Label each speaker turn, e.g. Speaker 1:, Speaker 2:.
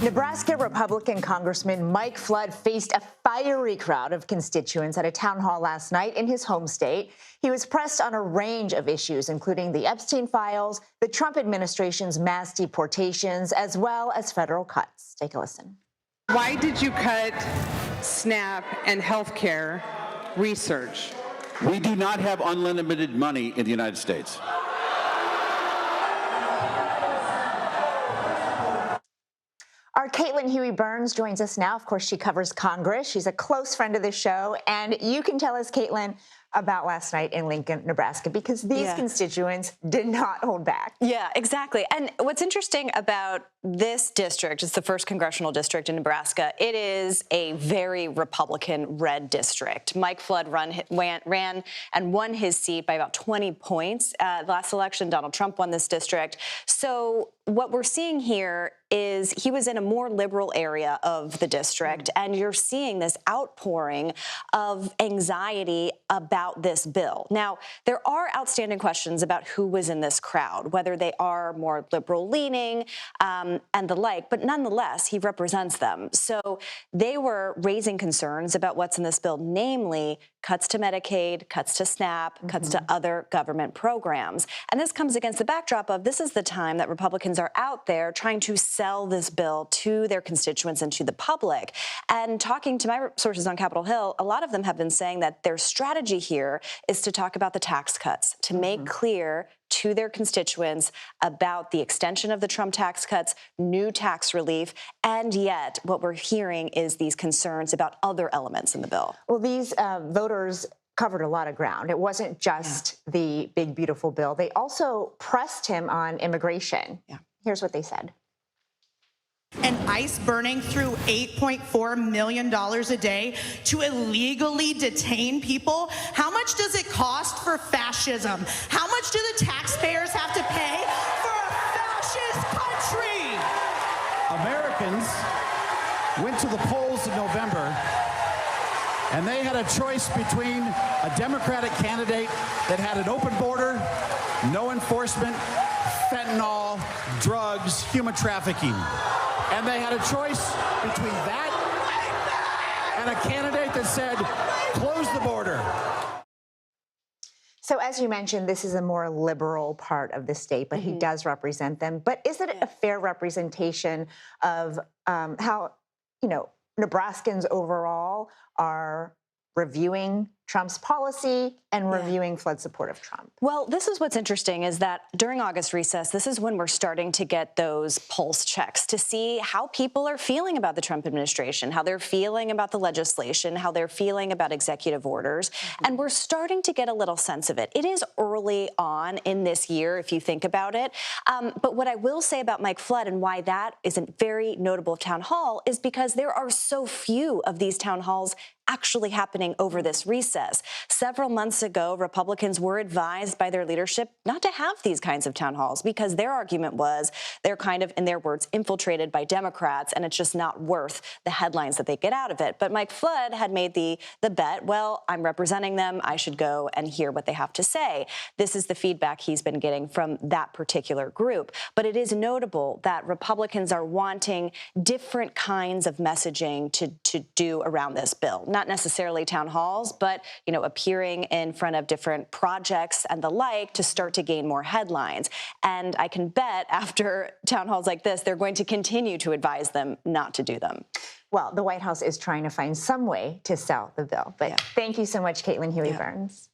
Speaker 1: Nebraska Republican Congressman Mike Flood faced a fiery crowd of constituents at a town hall last night in his home state. He was pressed on a range of issues, including the Epstein files, the Trump administration's mass deportations, as well as federal cuts. Take a listen.
Speaker 2: Why did you cut SNAP and healthcare research?
Speaker 3: We do not have unlimited money in the United States.
Speaker 1: Our Caitlin Huey-Burns joins us now. Of course, she covers Congress. She's a close friend of the show. And you can tell us, Caitlin, about last night in Lincoln, Nebraska, because these constituents did not hold back.
Speaker 4: Yeah, exactly. And what's interesting about this district, it's the first congressional district in Nebraska, it is a very Republican red district. Mike Flood ran and won his seat by about 20 points. Last election, Donald Trump won this district. So what we're seeing here is he was in a more liberal area of the district, and you're seeing this outpouring of anxiety about this bill. Now, there are outstanding questions about who was in this crowd, whether they are more liberal-leaning and the like, but nonetheless, he represents them. So they were raising concerns about what's in this bill, namely cuts to Medicaid, cuts to SNAP, cuts to other government programs. And this comes against the backdrop of this is the time that Republicans are out there trying to sell this bill to their constituents and to the public. And talking to my sources on Capitol Hill, a lot of them have been saying that their strategy here is to talk about the tax cuts, to make clear to their constituents about the extension of the Trump tax cuts, new tax relief, and yet what we're hearing is these concerns about other elements in the bill.
Speaker 1: Well, these voters covered a lot of ground. It wasn't just the big, beautiful bill. They also pressed him on immigration. Here's what they said.
Speaker 5: And ICE burning through $8.4 million a day to illegally detain people? How much does it cost for fascism? How much do the taxpayers have to pay for a fascist country?
Speaker 6: Americans went to the polls in November, and they had a choice between a Democratic candidate that had an open border, no enforcement, fentanyl, drugs, human trafficking. And they had a choice between that and a candidate that said, close the border.
Speaker 1: So as you mentioned, this is a more liberal part of the state, but he does represent them. But is it a fair representation of how, Nebraskans overall are reviewing Trump's policy and reviewing Flood's support of Trump?
Speaker 4: Well, this is what's interesting is that during August recess, this is when we're starting to get those pulse checks to see how people are feeling about the Trump administration, how they're feeling about the legislation, how they're feeling about executive orders. And we're starting to get a little sense of it. It is early on in this year, if you think about it. But what I will say about Mike Flood and why that is a very notable town hall is because there are so few of these town halls actually happening over this recess. Several months ago, Republicans were advised by their leadership not to have these kinds of town halls because their argument was they're kind of, in their words, infiltrated by Democrats, and it's just not worth the headlines that they get out of it. But Mike Flood had made the bet, well, I'm representing them, I should go and hear what they have to say. This is the feedback he's been getting from that particular group. But it is notable that Republicans are wanting different kinds of messaging to do around this bill. Not necessarily town halls, but, appearing in front of different projects and the like to start to gain more headlines. And I can bet after town halls like this, they're going to continue to advise them not to do them.
Speaker 1: Well, the White House is trying to find some way to sell the bill. But thank you so much, Caitlin Huey-Burns.